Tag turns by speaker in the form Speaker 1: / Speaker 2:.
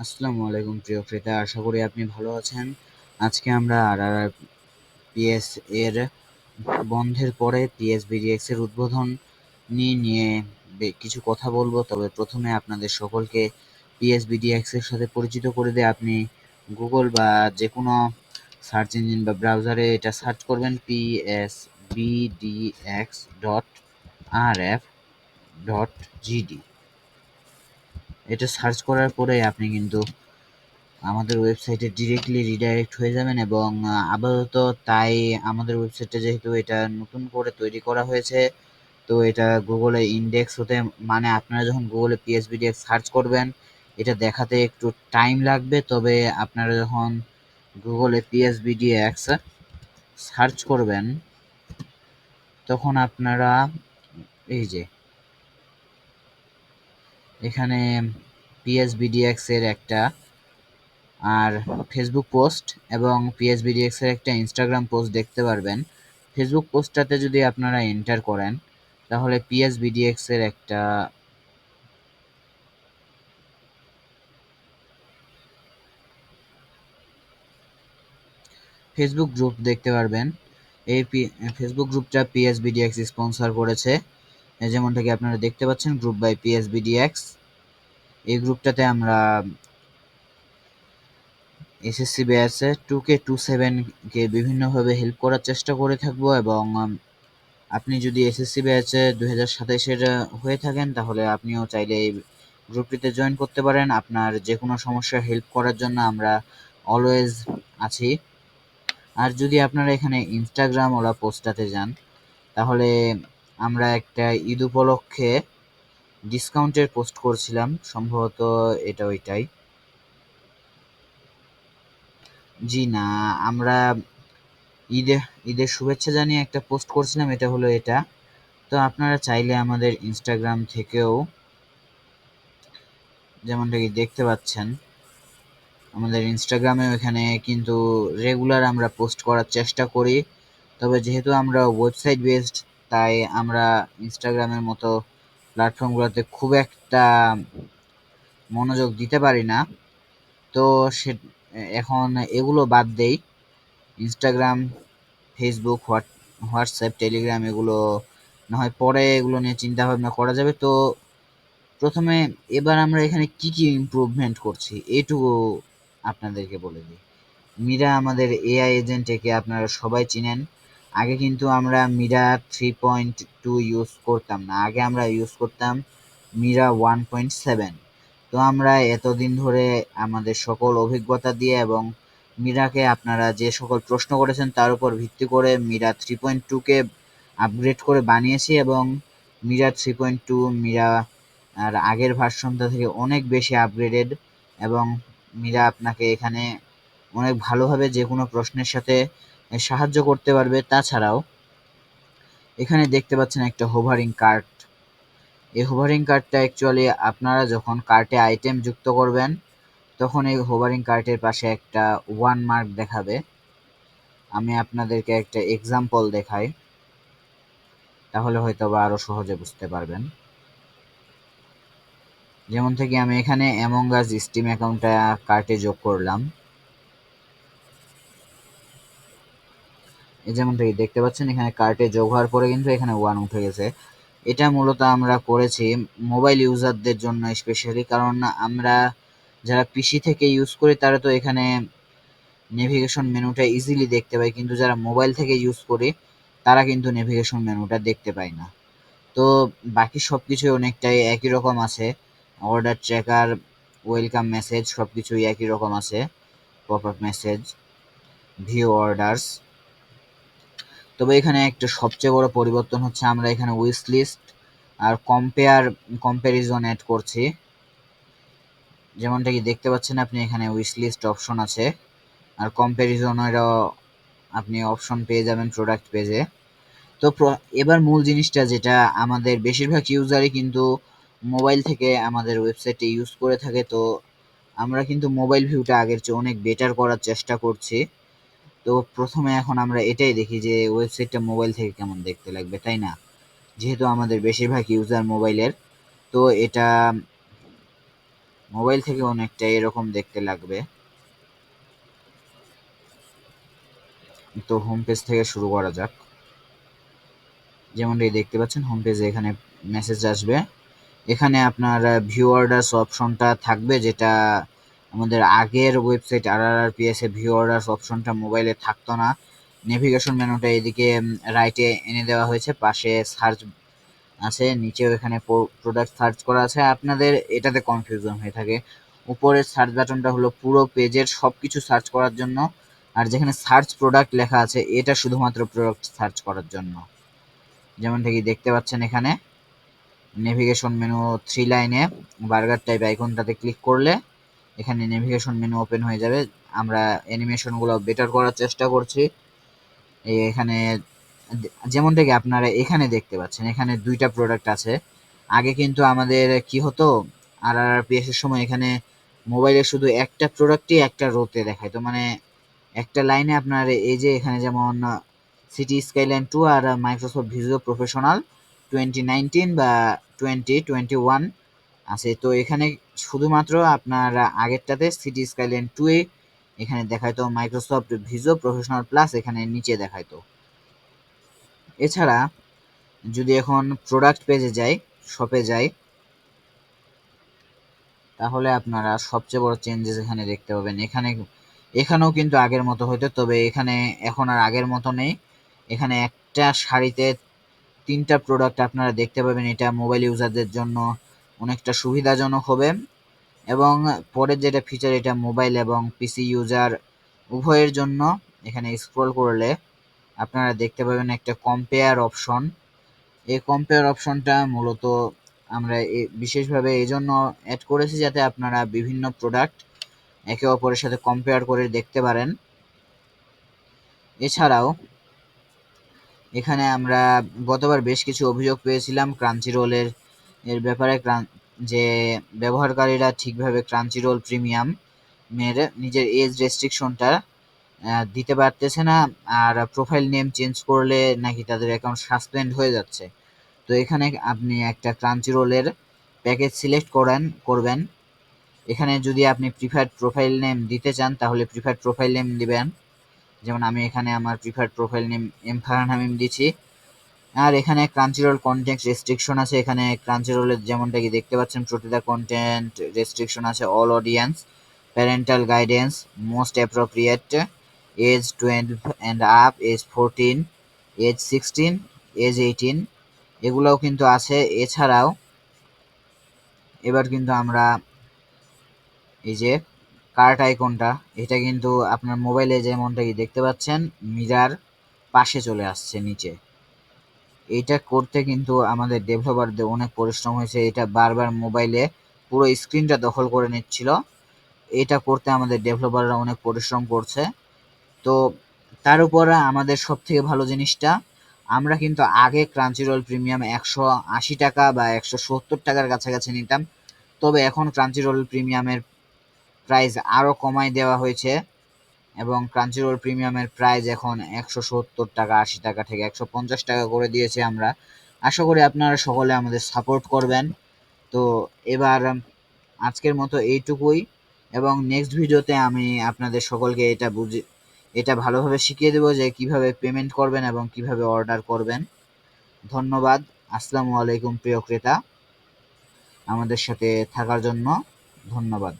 Speaker 1: আসসালামু আলাইকুম প্রিয় ক্রেতা, আশা করি আপনি ভালো আছেন। আজকে আমরা পিএস এর বন্ধের পরে পিএসবিডিএক্স এর উদ্বোধন নিয়ে কিছু কথা বলবো। তবে প্রথমে আপনাদের সকলকে পিএসবিডিএক্স এর সাথে পরিচিত করে দিয়ে আপনি গুগল বা যে কোনো সার্চ ইঞ্জিন বা ব্রাউজারে এটা সার্চ করবেন psbdx.rf.gd। এটা সার্চ করার পরে আপনি কিন্তু আমাদের ওয়েবসাইটে ডিরেক্টলি রিডাইরেক্ট হয়ে যাবেন এবং আপাতত তাই আমাদের ওয়েবসাইটটা যেহেতু এটা নতুন করে তৈরি করা হয়েছে, তো এটা গুগলে ইন্ডেক্স হতে মানে আপনারা যখন গুগলে পিএসবিডিএক্স সার্চ করবেন এটা দেখাতে একটু টাইম লাগবে। তবে আপনারা যখন গুগলে পিএসবিডিএক্স সার্চ করবেন তখন আপনারা এই যে এখানে পিএসবিডিএক্স এর একটা আর ফেসবুক পোস্ট এবং পিএসবিডিএক্স এর একটা ইনস্টাগ্রাম পোস্ট দেখতে পারবেন। ফেসবুক পোস্টটাতে যদি আপনারা এন্টার করেন তাহলে পিএসবিডিএক্স এর একটা ফেসবুক গ্রুপ দেখতে পারবেন। এই ফেসবুক গ্রুপটা পিএসবিডিএক্স স্পন্সর করেছে, যেমনটা কি আপনারা দেখতে পাচ্ছেন, গ্রুপ বাই পিএসবিডিএক্স। এই গ্রুপটাতে আমরা এসএসসি ব্যাচ 2K27 কে বিভিন্নভাবে হেল্প করার চেষ্টা করে থাকবো এবং আপনি যদি এসএসসি ব্যাচ 2027-এর হয়ে থাকেন তাহলে আপনিও চাইলে এই গ্রুপটিতে জয়েন করতে পারেন। আপনার যে কোনো সমস্যার হেল্প করার জন্য আমরা অলওয়েজ আছি। আর যদি আপনারা এখানে ইনস্টাগ্রাম ওলা পোস্টটাতে যান তাহলে আমরা একটা ঈদ উপলক্ষে ডিসকাউন্টের পোস্ট করছিলাম, সম্ভবত এটা ওইটাই। জি না, আমরা ঈদে ঈদের শুভেচ্ছা জানিয়ে একটা পোস্ট করছিলাম, এটা হলো এটা। তো আপনারা চাইলে আমাদের ইনস্টাগ্রাম থেকেও, যেমনটা কি দেখতে পাচ্ছেন, আমাদের ইনস্টাগ্রামেও এখানে কিন্তু রেগুলার আমরা পোস্ট করার চেষ্টা করি। তবে যেহেতু আমরা ওয়েবসাইট বেসড তাই আমরা ইনস্টাগ্রামের মতো প্ল্যাটফর্মগুলোতে খুব একটা মনোযোগ দিতে পারি না। তো সে এখন এগুলো বাদ দেই। ইনস্টাগ্রাম, ফেসবুক, হোয়াটসঅ্যাপ, টেলিগ্রাম এগুলো না হয় পরে এগুলো নিয়ে চিন্তা ভাবনা করা যাবে। তো প্রথমে এবার আমরা এখানে কি কি ইমপ্রুভমেন্ট করছি এইটুকু আপনাদেরকে বলে দিই। মিরা আমাদের এআই এজেন্ট, একে আপনারা সবাই চিনেন। আগে কিন্তু আমরা মিরা 3.2 ইউজ করতাম না, আগে আমরা ইউজ করতাম মিরা 1.7। তো আমরা এতদিন ধরে আমাদের সকল অভিজ্ঞতা দিয়ে এবং মিরাকে আপনারা যে সকল প্রশ্ন করেছেন তার উপর ভিত্তি করে মিরা 3.2-কে আপগ্রেড করে বানিয়েছি এবং মিরা 3.2 মিরা আর আগের ভার্সনটা থেকে অনেক বেশি আপগ্রেডেড এবং মীরা আপনাকে এখানে অনেক ভালোভাবে যে কোনো প্রশ্নের সাথে সাহায্য করতে পারবে। তাছাড়াও এখানে দেখতে পাচ্ছেন একটা হোভারিং কার্ট। এই হোভারিং কার্টটা অ্যাকচুয়ালি আপনারা যখন কার্টে আইটেম যুক্ত করবেন তখন এই হোভারিং কার্টের পাশে একটা ওয়ান মার্ক দেখাবে। আমি আপনাদেরকে একটা এক্সাম্পল দেখাই, তাহলে হয়তো বা আরো সহজে বুঝতে পারবেন। যেমন থেকে আমি এখানে অ্যামং আস স্টিম অ্যাকাউন্টটা কার্টে যোগ করলাম। যেমনটাই দেখতে পাচ্ছেন এখানে কার্টে যোগ হওয়ার পরে কিন্তু এখানে ওয়ান উঠে গেছে। এটা মূলত আমরা করেছি মোবাইল ইউজারদের জন্য স্পেশালি, কারণ আমরা যারা পিসি থেকে ইউজ করি তারা তো এখানে নেভিগেশন মেনুটা ইজিলি দেখতে পাই, কিন্তু যারা মোবাইল থেকে ইউজ করি তারা কিন্তু নেভিগেশন মেনুটা দেখতে পায় না। তো বাকি সব কিছুই অনেকটাই একই রকম আছে। অর্ডার ট্র্যাকার, ওয়েলকাম মেসেজ সব কিছুই একই রকম আছে। Pop up message, view orders. তবে এখানে একটা সবচেয়ে বড় পরিবর্তন হচ্ছে আমরা এখানে উইশ লিস্ট আর কম্প্যারিজন অ্যাড করছি। যেমনটা কি দেখতে পাচ্ছেন আপনি এখানে উইশ লিস্ট অপশন আছে আর কম্প্যারিজনেরও আপনি অপশন পেয়ে যাবেন প্রোডাক্ট পেজে। তো এবার মূল জিনিসটা যেটা আমাদের বেশিরভাগ ইউজারই কিন্তু মোবাইল থেকে আমাদের ওয়েবসাইটে ইউজ করে থাকে, তো আমরা কিন্তু মোবাইল ভিউটা আগের চেয়ে অনেক বেটার করার চেষ্টা করছি। তো প্রথমে এখন আমরা এটাই দেখি যে ওয়েবসাইটটা মোবাইল থেকে কেমন দেখতে লাগবে, তাই না? যেহেতু আমাদের বেশিরভাগ ইউজার মোবাইলের, তো এটা মোবাইল থেকে অনেকটা এরকম দেখতে লাগবে। তো হোম পেজ থেকে শুরু করা যাক। যেমনটি দেখতে পাচ্ছেন হোম পেজে এখানে মেসেজ আসবে। এখানে আপনার ভিউ অর্ডারস অপশনটা থাকবে, যেটা আমাদের আগের website RRRPS a view orders অপশনটা মোবাইলে থাকতো না। নেভিগেশন মেনুটা এদিকে রাইটে এনে দেওয়া হয়েছে, পাশে সার্চ আছে, নিচেও এখানে প্রোডাক্ট সার্চ করা আছে। আপনাদের এটাতে কনফিউশন হয়ে থাকে। উপরের সার্চ বাটনটা হলো পুরো পেজের সবকিছু সার্চ করার জন্য, আর যেখানে সার্চ প্রোডাক্ট লেখা আছে এটা শুধুমাত্র প্রোডাক্ট সার্চ করার জন্য। যেমনটা কি দেখতে পাচ্ছেন এখানে নেভিগেশন মেনু 3 লাইনে বার্গার টাইপ আইকনটাতে ক্লিক করলে এখানে নেভিগেশন মেনু ওপেন হয়ে যাবে। আমরা অ্যানিমেশনগুলো বেটার করার চেষ্টা করছি। এখানে যেমনটা কি আপনারা এখানে দেখতে পাচ্ছেন, এখানে 2টা প্রোডাক্ট আছে। আগে কিন্তু আমাদের কি হতো, RRRPS এর সময় এখানে মোবাইলে শুধু একটা প্রোডাক্টই একটা রোতে দেখাইতো, মানে একটা লাইনে আপনার এই যে এখানে যেমন সিটি স্কাইলাইন 2 আর মাইক্রোসফট ভিজুয়াল প্রফেশনাল 2019 বা 2021 আছে। তো এখানে শুধুমাত্র আপনার আগেরটাতে সিটি স্কাইলাইন 2 এ এখানে দেখাইতো, মাইক্রোসফট ভিজুয়াল প্রফেশনাল প্লাস এখানে নিচে দেখাইতো। এছাড়া যদি এখন প্রোডাক্ট পেজে যাই, শপে যাই, তাহলে আপনারা সবচেয়ে বড় চেঞ্জেস এখানে দেখতে পাবেন। এখানেও কিন্তু আগের মতো হইতো, তবে এখানে এখন আর আগের মতো নেই। এখানে একটা শাড়িতে 3টা প্রোডাক্ট আপনারা দেখতে পাবেন। এটা মোবাইল ইউজারদের জন্য অনেকটা সুবিধাজনক হবে। এবং পরের যেটা ফিচার, এটা মোবাইল এবং পিসি ইউজার উভয়ের জন্য। এখানে স্ক্রল করলে আপনারা দেখতে পাবেন একটা কম্পেয়ার অপশন। এই কম্পেয়ার অপশনটা মূলত আমরা বিশেষভাবে এই জন্য অ্যাড করেছি যাতে আপনারা বিভিন্ন প্রোডাক্ট একে অপরের সাথে কম্পেয়ার করে দেখতে পারেন। এছাড়াও এখানে আমরা গতবার বেশ কিছু অভিযোগ পেয়েছিলাম ক্রাঞ্চি রোলের ব্যাপারে, যে ব্যবহারকারীরা ঠিকভাবে ক্রাঞ্চি রোল প্রিমিয়াম মেরে নিজের এজ রেস্ট্রিকশনটা দিতে পারতেছে না, আর প্রোফাইল নেম চেঞ্জ করলে নাকি তাদের অ্যাকাউন্ট সাসপেন্ড হয়ে যাচ্ছে। তো এখানে আপনি একটা ক্রাঞ্চি রোলের প্যাকেজ সিলেক্ট করবেন। এখানে যদি আপনি প্রিফার্ড প্রোফাইল নেম দিতে চান তাহলে প্রিফার্ড প্রোফাইল নেম দিবেন। যেমন আমি এখানে আমার preferred profile name M Farhan Hamim দিচ্ছি। আর এখানে ক্রাঞ্চিরোল কন্টেন্ট রেস্ট্রিকশন আছে। এখানে ক্রাঞ্চিরোলের যেমনটা কি দেখতে পাচ্ছেন প্রতিটা কন্টেন্ট রেস্ট্রিকশন আছে, all audience, parental guidance, most appropriate, age 12 and up, age 14, age 16, age 18, এগুলোও কিন্তু আছে। এছাড়াও এবার কিন্তু আমরা এই যে কার্ট আইকনটা, এটা কিন্তু আপনার মোবাইলে যেমনটা কি দেখতে পাচ্ছেন মিরার পাশে চলে আসছে নিচে। এইটা করতে কিন্তু আমাদের ডেভেলপারদের অনেক পরিশ্রম হয়েছে। এটা বারবার মোবাইলে পুরো স্ক্রিনটা দখল করে নিচ্ছিল। এটা করতে আমাদের ডেভেলপাররা অনেক পরিশ্রম করছে। তো তার উপর আমাদের সবথেকে ভালো জিনিসটা, আমরা কিন্তু আগে ক্রাঞ্চিরোল প্রিমিয়াম 180 টাকা বা 170 টাকার কাছাকাছি নিতাম, তবে এখন ক্রাঞ্চিরোল প্রিমিয়ামের প্রাইস আরও কমায় দেওয়া হয়েছে এবং ক্রাঞ্চিরোল প্রিমিয়ামের প্রাইস এখন 170 টাকা, 80 টাকা থেকে 150 টাকা করে দিয়েছি আমরা। আশা করি আপনারা সকলে আমাদের সাপোর্ট করবেন। তো এবার আজকের মতো এইটুকুই, এবং নেক্সট ভিডিওতে আমি আপনাদের সকলকে এটা ভালোভাবে শিখিয়ে দেবো যে কিভাবে পেমেন্ট করবেন এবং কিভাবে অর্ডার করবেন। ধন্যবাদ। আসসালামু আলাইকুম প্রিয় ক্রেতা, আমাদের সাথে থাকার জন্য ধন্যবাদ।